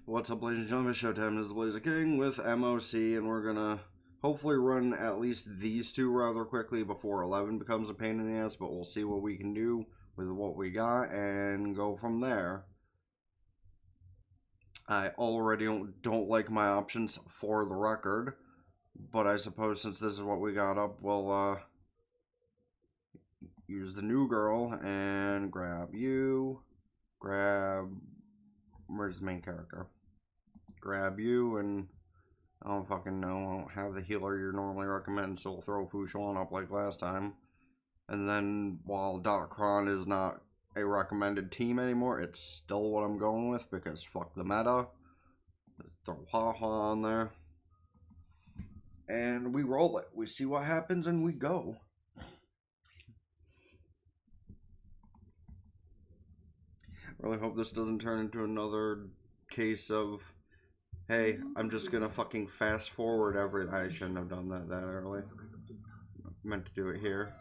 What's up, ladies and gentlemen? Showtime. This is TheBlaziking with MoC, and we're gonna hopefully run at least these two rather quickly before 11 becomes a pain in the ass, but we'll see what we can do with what we got and go from there. I already don't like my options for the record, but I suppose since this is what we got up, we'll use the new girl and grab you, where's the main character? Grab you, and I don't fucking know, I don't have the healer you normally recommend, so we'll throw Fushan up like last time. And then, while Dotcron is not a recommended team anymore, it's still what I'm going with, because fuck the meta. Let's throw Haha on there. And we roll it. We see what happens, and we go. Really hope this doesn't turn into another case of, hey, I'm just gonna fucking fast forward everything. I shouldn't have done that early. I meant to do it here.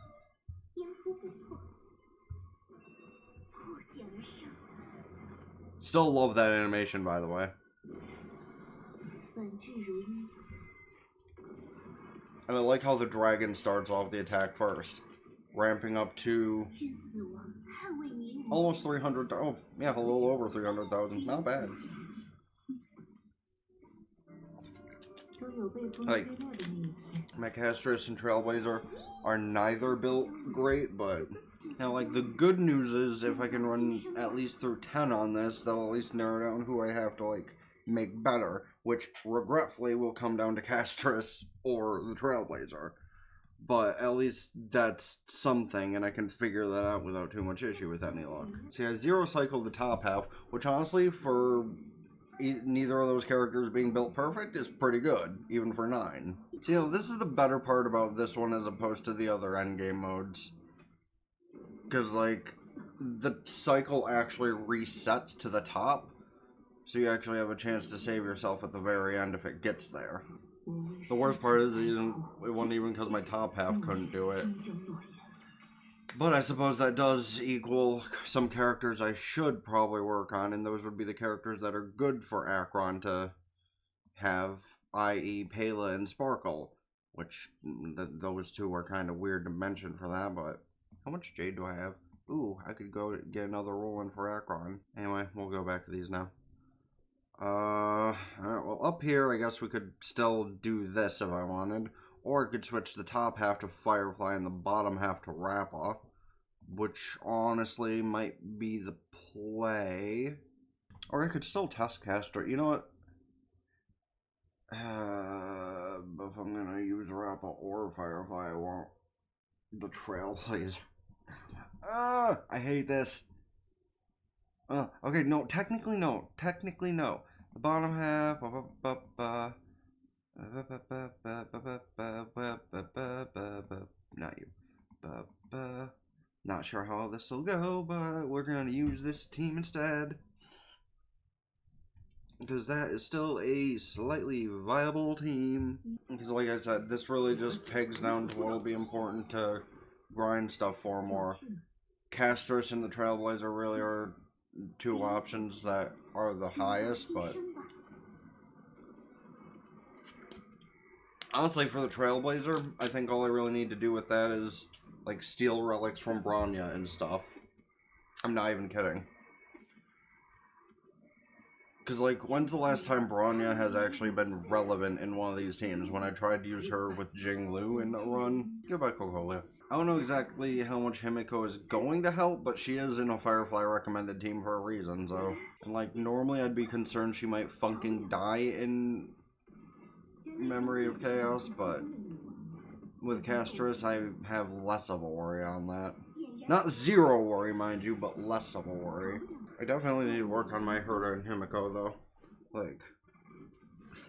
Still love that animation, by the way. And I like how the dragon starts off the attack first, ramping up to almost 300. Oh, yeah, a little over 300,000. Not bad. Like, Castress and Trailblazer are neither built great, but now, like, the good news is if I can run at least through 10 on this, that'll at least narrow down who I have to, like, make better, which regretfully will come down to Castress or the Trailblazer. But at least that's something, and I can figure that out without too much issue with any luck. See, I zero cycled the top half, which honestly, for neither of those characters being built perfect, is pretty good, even for 9. So, you know, this is the better part about this one as opposed to the other endgame modes. Because, like, the cycle actually resets to the top, so you actually have a chance to save yourself at the very end if it gets there. The worst part is it wasn't even because my top half couldn't do it. But I suppose that does equal some characters I should probably work on, and those would be the characters that are good for Akron to have, i.e. Pela and Sparkle, which those two are kind of weird to mention for that, but how much Jade do I have? Ooh, I could go get another roll in for Akron. Anyway, we'll go back to these now. Alright, well, up here, I guess we could still do this if I wanted. Or I could switch the top half to Firefly and the bottom half to Rappa, which honestly might be the play. Or I could still test Caster. You know what? If I'm gonna use Rappa or Firefly, I want the Trailblazer. I hate this. Okay, no, technically no. Technically no. The bottom half, not you. Not sure how this will go, but we're gonna use this team instead, because that is still a slightly viable team. Because like I said, this really just pegs down to what will be important to grind stuff for more. Castress and the Trailblazer really are two options that are the highest, but honestly, for the Trailblazer, I think all I really need to do with that is, like, steal relics from Bronya and stuff. I'm not even kidding. Because, like, when's the last time Bronya has actually been relevant in one of these teams? When I tried to use her with Jinglu in a run? Goodbye, Cocolia. I don't know exactly how much Himiko is going to help, but she is in a Firefly recommended team for a reason, so. And, like, normally I'd be concerned she might funking die in Memory of Chaos, but with Castress, I have less of a worry on that. Not zero worry, mind you, but less of a worry. I definitely need to work on my Herta and Himiko, though. Like,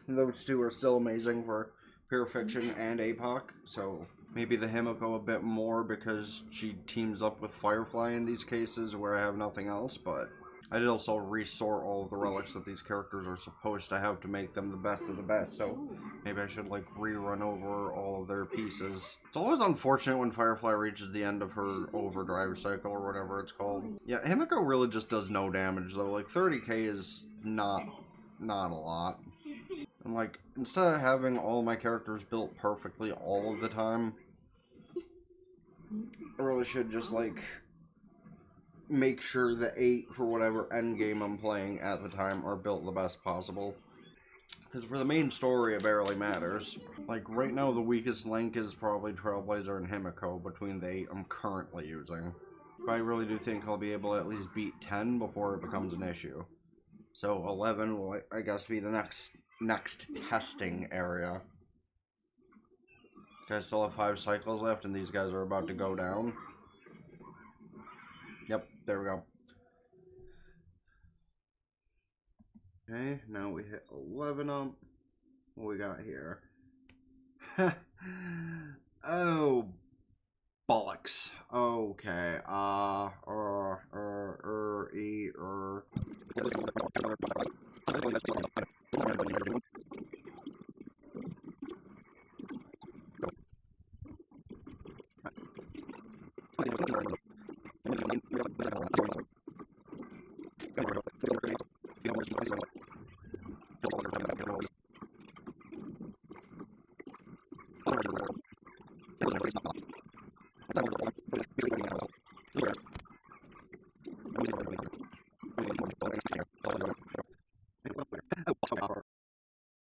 those two are still amazing for Pure Fiction and APOC, so maybe the Himiko a bit more because she teams up with Firefly in these cases where I have nothing else, but I did also resort all of the relics that these characters are supposed to have to make them the best of the best, so maybe I should, like, rerun over all of their pieces. It's always unfortunate when Firefly reaches the end of her overdrive cycle or whatever it's called. Yeah, Himiko really just does no damage, though. Like, 30k is not not a lot. And like, instead of having all my characters built perfectly all of the time, I really should just like make sure the 8 for whatever endgame I'm playing at the time are built the best possible. Because for the main story, it barely matters. Like, right now, the weakest link is probably Trailblazer and Himiko between the 8 I'm currently using. But I really do think I'll be able to at least beat 10 before it becomes an issue. So 11 will, I guess, be the next testing area. Guys still have 5 cycles left, and these guys are about to go down. Yep, there we go. Okay, now we hit 11 up. What we got here? Oh, bollocks. Okay,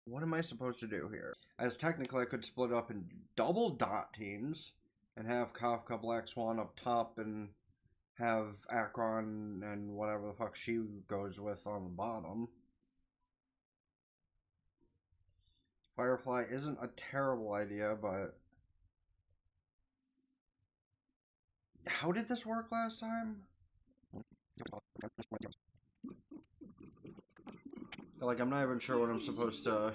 what am I supposed to do here? As technically I could split up in double dot teams and have Kafka Black Swan up top and have Akron and whatever the fuck she goes with on the bottom. Firefly isn't a terrible idea, but how did this work last time? Like, I'm not even sure what I'm supposed to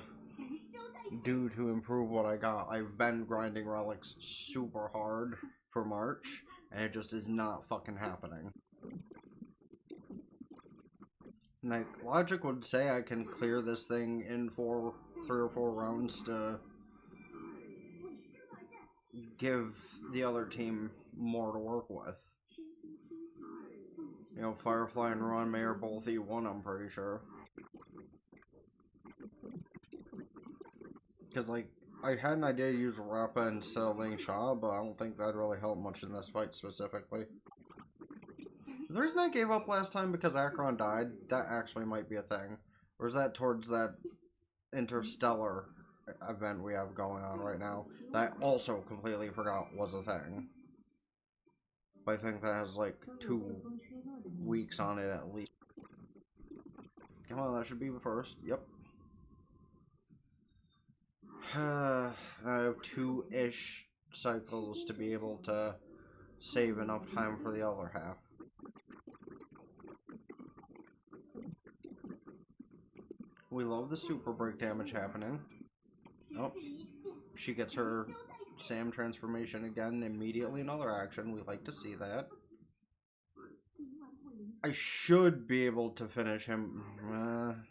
do to improve what I got. I've been grinding relics super hard for March, and it just is not fucking happening. Like, logic would say I can clear this thing in 3 or 4 rounds to give the other team more to work with. You know, Firefly and Ron May are both E1, I'm pretty sure. Because, like, I had an idea to use Rappa instead of Ling Sha, but I don't think that'd really help much in this fight specifically. The reason I gave up last time because Akron died, that actually might be a thing. Or is that towards that Interstellar event we have going on right now? That I also completely forgot was a thing. But I think that has like 2 weeks on it at least. Come on, that should be the first. Yep. I have 2-ish cycles to be able to save enough time for the other half. We love the super break damage happening. Oh, she gets her Sam transformation again immediately. Another action. We like to see that. I should be able to finish him.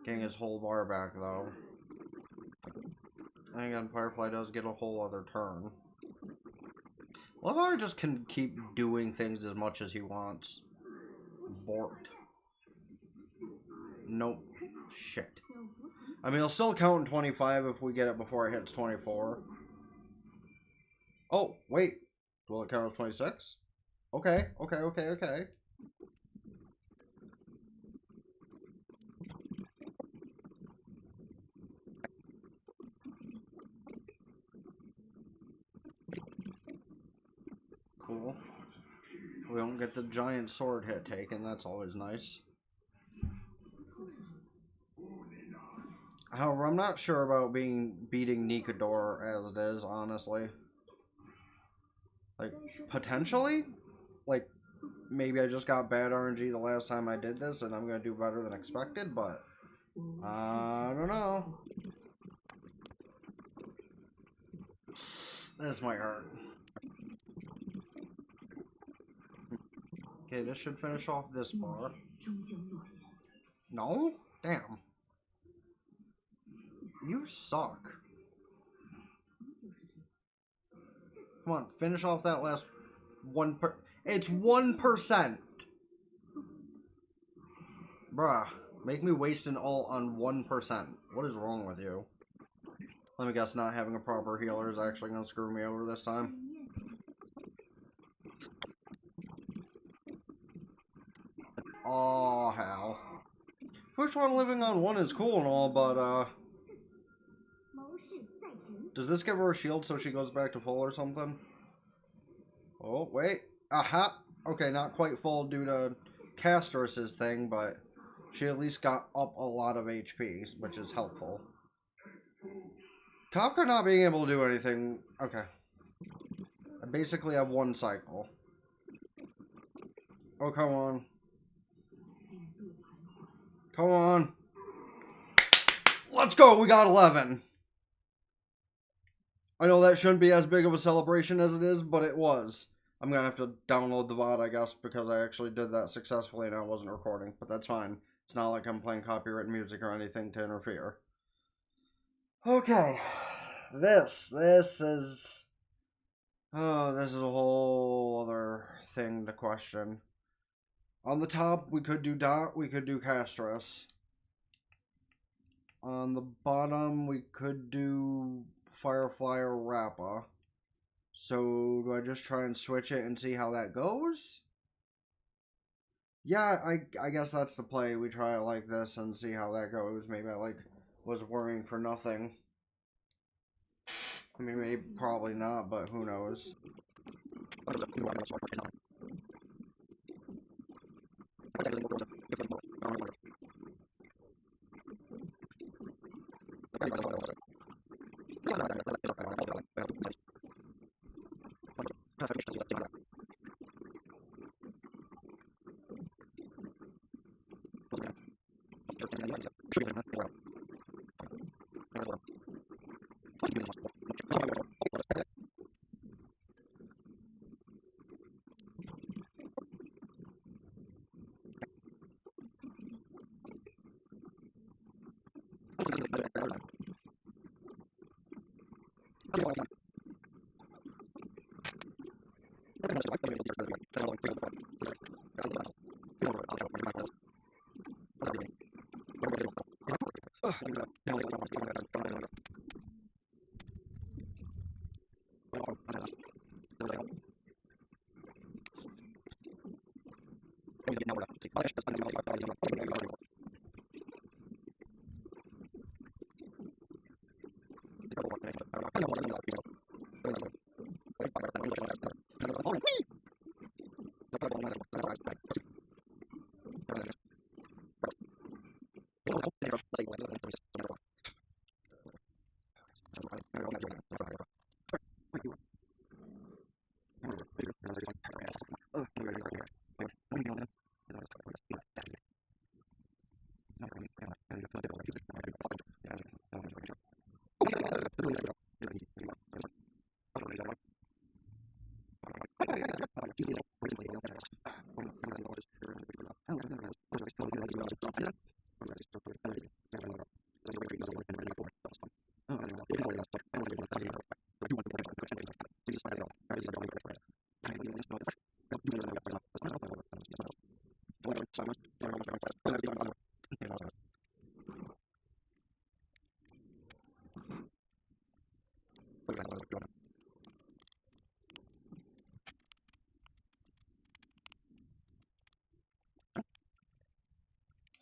Getting his whole bar back though. And again, Firefly does get a whole other turn. Lovar just can keep doing things as much as he wants. Borked. Nope. Shit. I mean, he'll still count in 25 if we get it before it hits 24. Oh, wait. Will it count as 26? Okay. Cool. We don't get the giant sword hit taken, that's always nice. However, I'm not sure about beating Nikador as it is, honestly. Like, potentially? Like, maybe I just got bad RNG the last time I did this and I'm gonna do better than expected, but I don't know. This might hurt. Okay, this should finish off this bar. No? Damn. You suck. Come on, finish off that last 1%. It's 1%! Bruh. Make me waste an ult on 1%. What is wrong with you? Let me guess, not having a proper healer is actually going to screw me over this time. Oh, hell. Which one living on 1 is cool and all, but, does this give her a shield so she goes back to full or something? Oh, wait. Aha! Okay, not quite full due to Castros's thing, but she at least got up a lot of HP, which is helpful. Kafka not being able to do anything. Okay. I basically have 1 cycle. Oh, come on. Come on. Let's go! We got 11. I know that shouldn't be as big of a celebration as it is, but it was. I'm gonna have to download the VOD, I guess, because I actually did that successfully and I wasn't recording. But that's fine. It's not like I'm playing copyrighted music or anything to interfere. Okay. This is... Oh, this is a whole other thing to question. On the top, we could do Dot, we could do Castros. On the bottom, we could do Firefly or Rappa. So, do I just try and switch it and see how that goes? Yeah, I guess that's the play. We try it like this and see how that goes. Maybe I, was worrying for nothing. I mean, maybe, probably not, but who knows.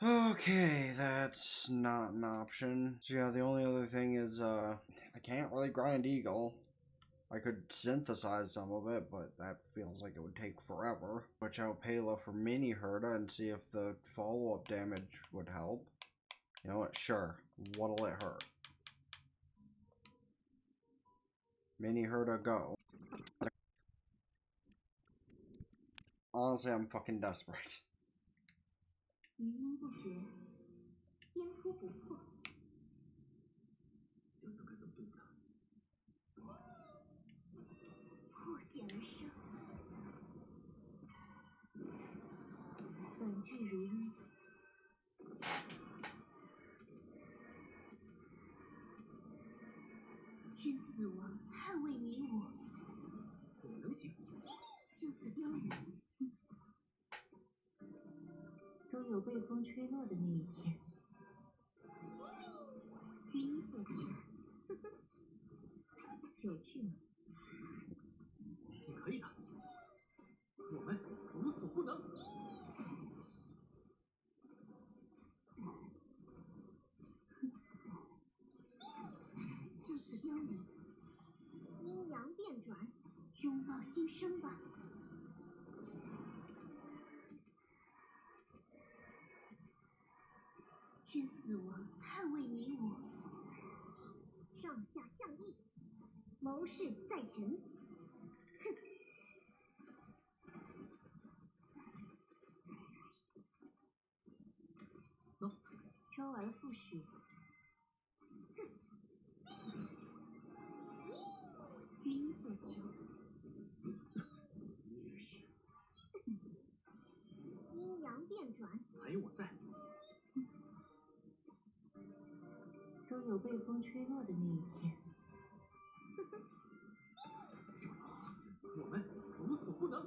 Okay, that's not an option. So yeah, the only other thing is, I can't really grind Eagle. I could synthesize some of it, but that feels like it would take forever. Switch out Pela for Mini Herda and see if the follow-up damage would help. You know what? Sure. What'll it hurt? Mini Herda, go. Honestly, I'm fucking desperate. 有被风吹落的那一天。云所求，有趣吗？你可以的，我们无所不能。就此凋零，阴阳变转，拥抱新生吧。愿死亡捍卫你我，上下相依，谋事在人。喏，周而复始。云所求，阴阳变转，还有我在。都有被风吹落的那一天。我们无所不能。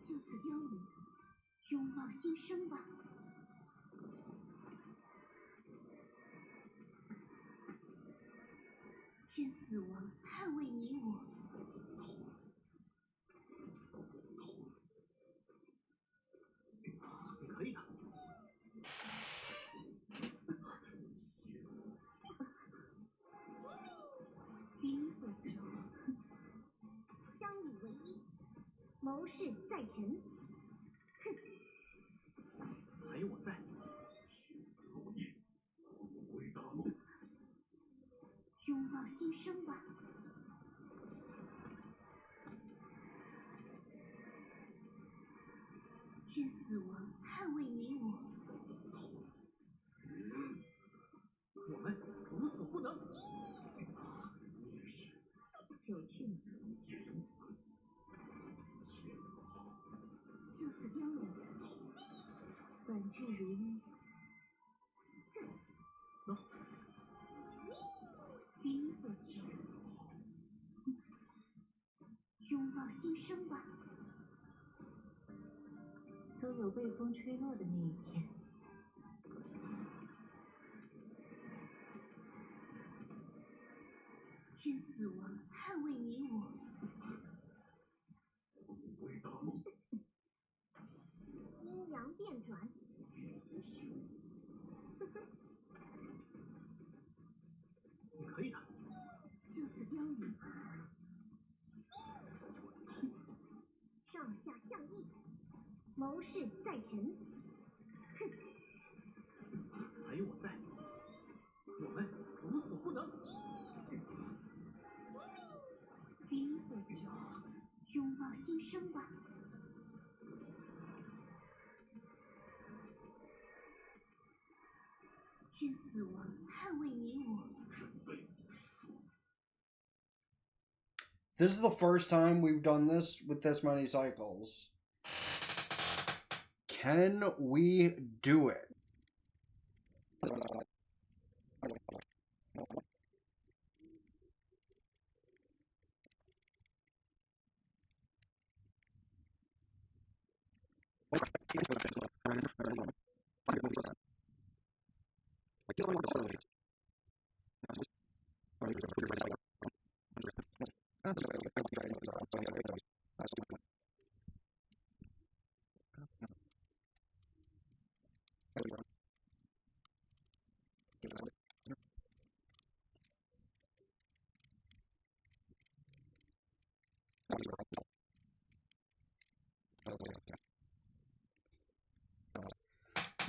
就此凋零，拥抱新生吧。愿死亡捍卫你我。你可以的。云所求，相与为一，谋事在人。还有我在。拥抱新生吧。愿死亡捍卫你我。我们无所不能。有趣吗？就此凋零，本质如一。喏，云所求，拥抱新生吧。都有被风吹落的那一天。愿死亡捍卫你我。阴阳变转，你可以的。就此凋零，上下相依，谋事在人。还有我在。我们无所不能。云所求，拥抱新生吧。愿死亡捍卫你我。This is the first time we've done this with this many cycles. Can we do it?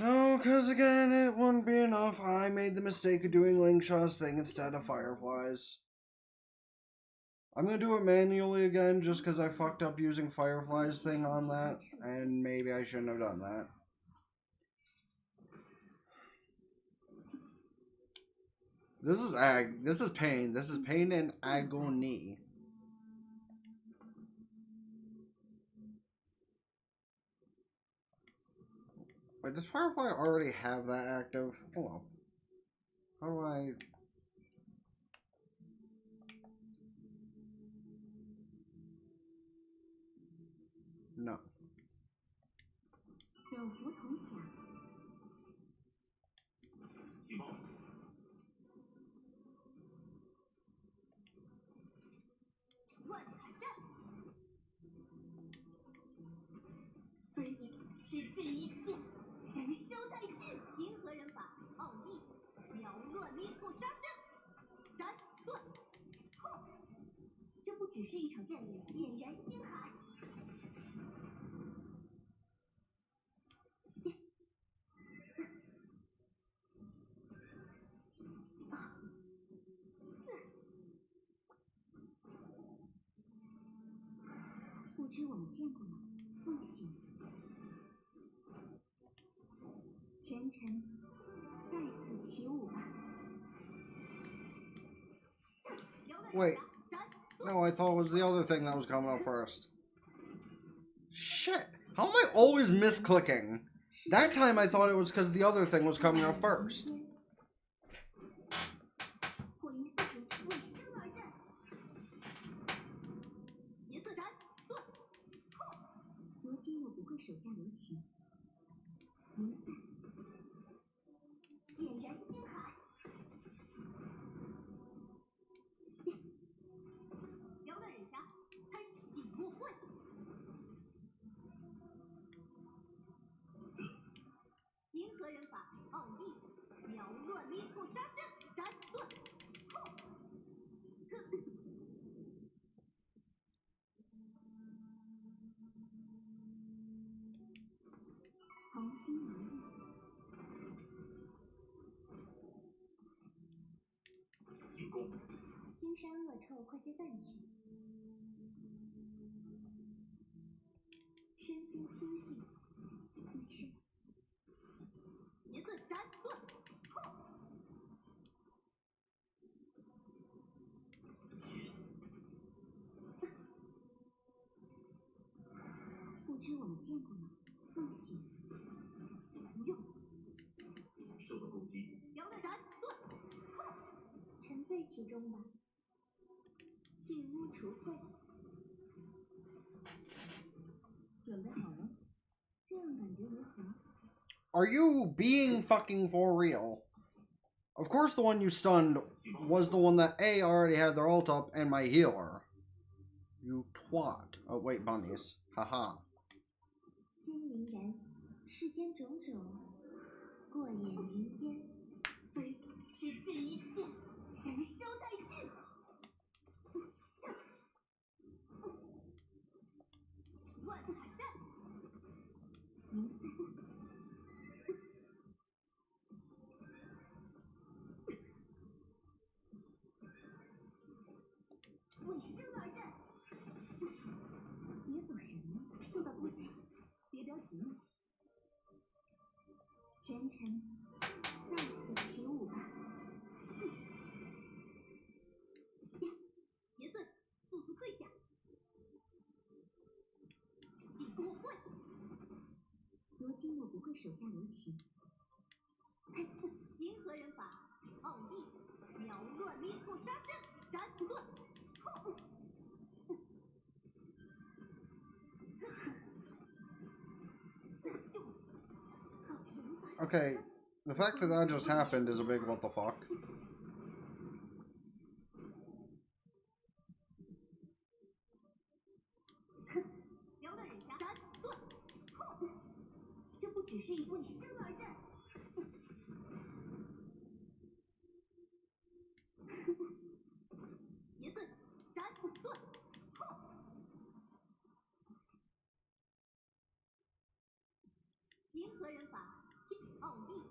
No, because again, it wouldn't be enough. I made the mistake of doing Lingshaw's thing instead of Fireflies. I'm gonna do it manually again just because I fucked up using Fireflies thing on that, and maybe I shouldn't have done that. This is pain. This is pain and agony. Wait, does Firefly already have that active? Hold on. How do I... No. 有福头气爆！万海战，飞失去一切，燃烧殆尽。银河人法奥义，秒乱迷途杀阵，斩断。吼！这不只是一场战役，点燃星海。不知我们见过吗？梦醒，前尘再次起舞吧。Wait. No, I thought it was the other thing that was coming up first. Shit. How am I always misclicking? That time I thought it was because the other thing was coming up first. 火云四足，为生而战。邪色斩断。如今我不会手下留情。明散，点燃星海。妖乱忍侠，开锦墨会。银河人法奥义，秒乱迷途杀阵，斩断。红心如意，进攻！腥膻恶臭快些散去，身心清净，没事。邪色斩断。不知我们见过吗？梦醒，不用。受到攻击，摇的斩断，沉醉其中吧。去污除秽，准备好了？这样感觉如何？ Are you being fucking for real? Of course the one you stunned was the one that A already had their ult up and my healer. You twat. Oh wait, bunnies. Haha. 金陵然，世间种种，过眼云烟。飞失去一切，燃烧殆尽。万海战，明散。为生而战。别走神了，受到攻击，别着急嘛。前尘再次起舞吧。邪色速速退下。锦墨会。如今我不会手下留情。银河人法奥义，秒乱迷途杀阵，斩断。Okay, the fact that that just happened is a big what the fuck. 摇乱忍侠，斩断。这不只是一为生而战。邪色斩断。银河人法奥义，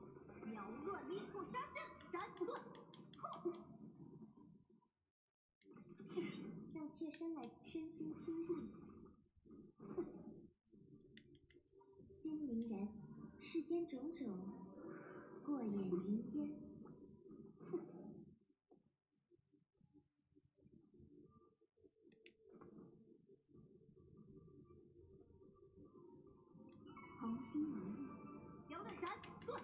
秒乱迷途杀阵，斩断。让妾身来身心清净。金陵然，世间种种，过眼云烟。红心如意，摇的斩断。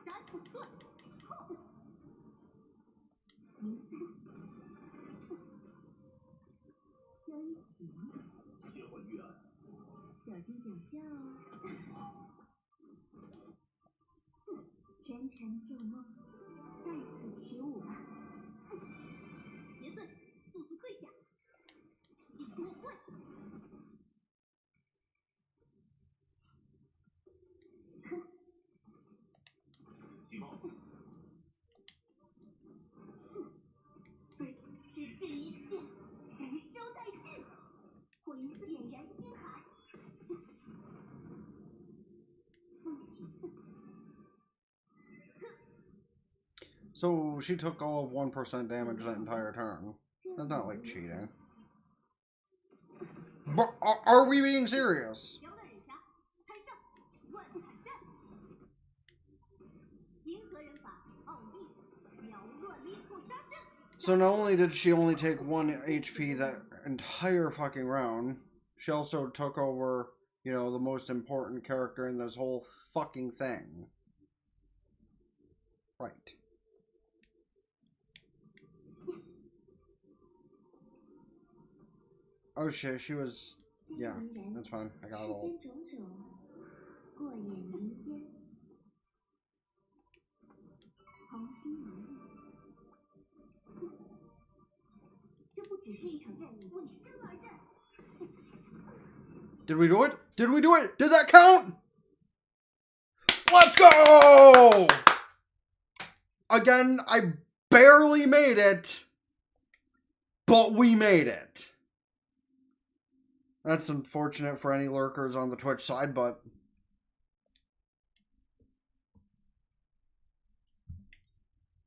斩有一题，喜欢玉安，小心脚下哦。前尘旧梦，再次起舞吧。邪祟，速速退下！进入会。喜报，失去一切，燃烧殆尽。火焰点燃星海。梦醒。So she took all of 1% damage that entire turn. That's not like cheating. But are we being serious? So not only did she only take 1 HP that entire fucking round, she also took over, you know, the most important character in this whole fucking thing. Right. Oh shit, she was... Yeah, that's fine. I got it all. Did we do it? Did we do it? Did that count? Let's go! Again, I barely made it, but we made it. That's unfortunate for any lurkers on the Twitch side, but...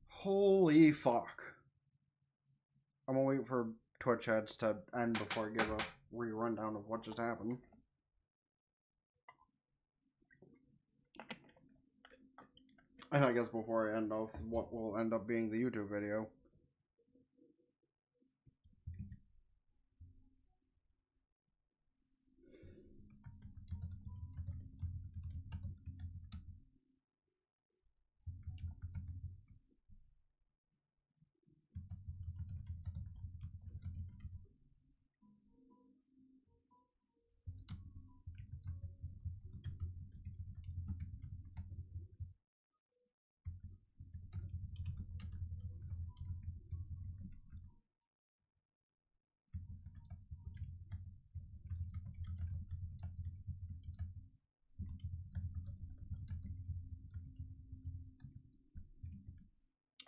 Holy fuck. I'm gonna wait for Twitch ads to end before I give a re-rundown of what just happened. And I guess before I end off what will end up being the YouTube video.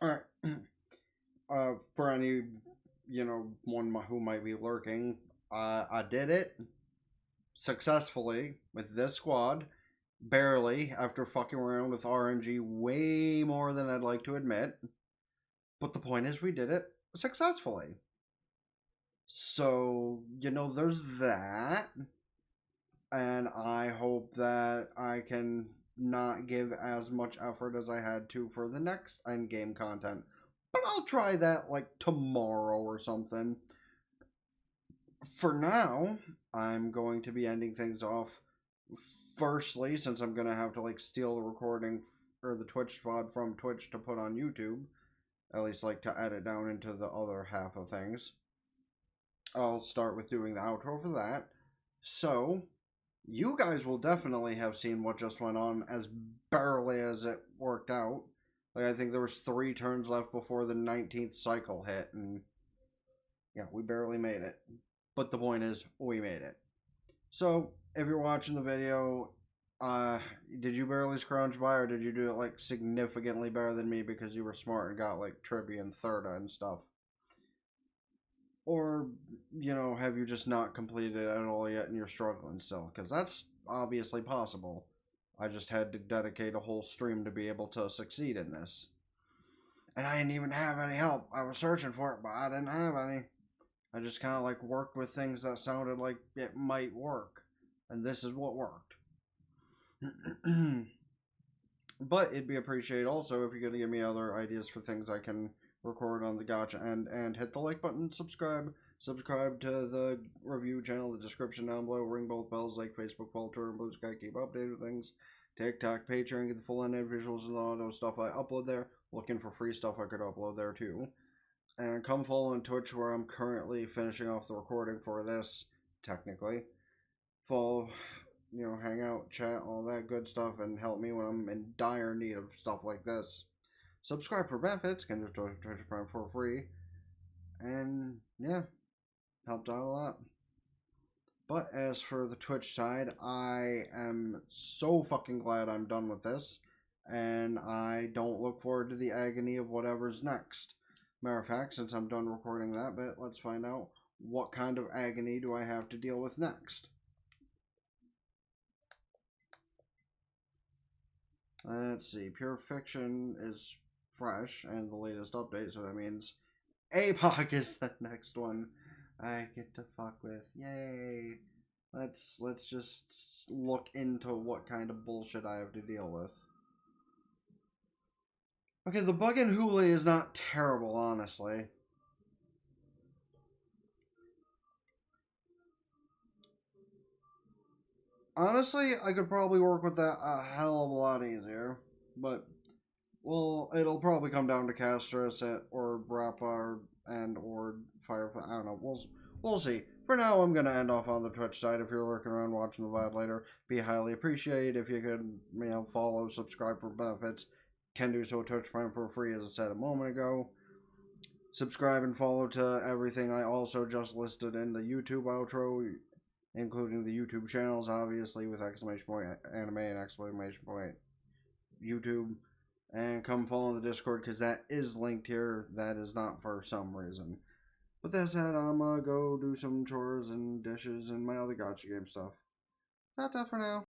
Alright. For any, you know, one who might be lurking, I did it successfully with this squad. Barely, after fucking around with RNG way more than I'd like to admit. But the point is, we did it successfully. So, you know, there's that. And I hope that I can not give as much effort as I had to for the next endgame content. But I'll try that, like, tomorrow or something. For now, I'm going to be ending things off. Firstly, since I'm going to have to, like, steal the recording or the Twitch VOD from Twitch to put on YouTube. At least, like, to edit down into the other half of things. I'll start with doing the outro for that. So, you guys will definitely have seen what just went on as barely as it worked out. Like, I think there was 3 turns left before the 19th cycle hit, and yeah, we barely made it. But the point is, we made it. So, if you're watching the video, did you barely scrounge by, or did you do it, like, significantly better than me because you were smart and got, like, Trivia and Thirda and stuff? Or, you know, have you just not completed it at all yet and you're struggling still? Because that's obviously possible. I just had to dedicate a whole stream to be able to succeed in this. And I didn't even have any help. I was searching for it, but I didn't have any. I just kind of like worked with things that sounded like it might work. And this is what worked. But it'd be appreciated also if you're going to give me other ideas for things I can record on the Gotcha and hit the like button, subscribe to the review channel, the description down below, ring both bells like Facebook, Twitter, and Blue Sky, keep updated with things. TikTok, Patreon, get the full unedited visuals and all those stuff I upload there. Looking for free stuff I could upload there too. And come follow on Twitch where I'm currently finishing off the recording for this, technically. Follow, hang out, chat, all that good stuff, and help me when I'm in dire need of stuff like this. Subscribe for benefits, can just Twitch Prime for free. And yeah, helped out a lot. But as for the Twitch side, I am so fucking glad I'm done with this, and I don't look forward to the agony of whatever's next. Matter of fact, since I'm done recording that bit, let's find out what kind of agony do I have to deal with next. Let's see, Pure Fiction is fresh and the latest update, so that means APOC is the next one I get to fuck with. Yay! Let's just look into what kind of bullshit I have to deal with. Okay, the bug in Hule is not terrible, honestly. Honestly, I could probably work with that a hell of a lot easier. But, well, it'll probably come down to Castris or Brappa or Firefly. I don't know. We'll see. For now, I'm going to end off on the Twitch side. If you're lurking around watching the VOD later, be highly appreciated if you could, follow, subscribe for benefits. Can do so Twitch Prime for free, as I said a moment ago. Subscribe and follow to everything I also just listed in the YouTube outro, including the YouTube channels, obviously, with exclamation point anime and exclamation point YouTube. And come follow the Discord, because that is linked here. That is not for some reason. With that said, I'm gonna go do some chores and dishes and my other gacha game stuff. That's for now.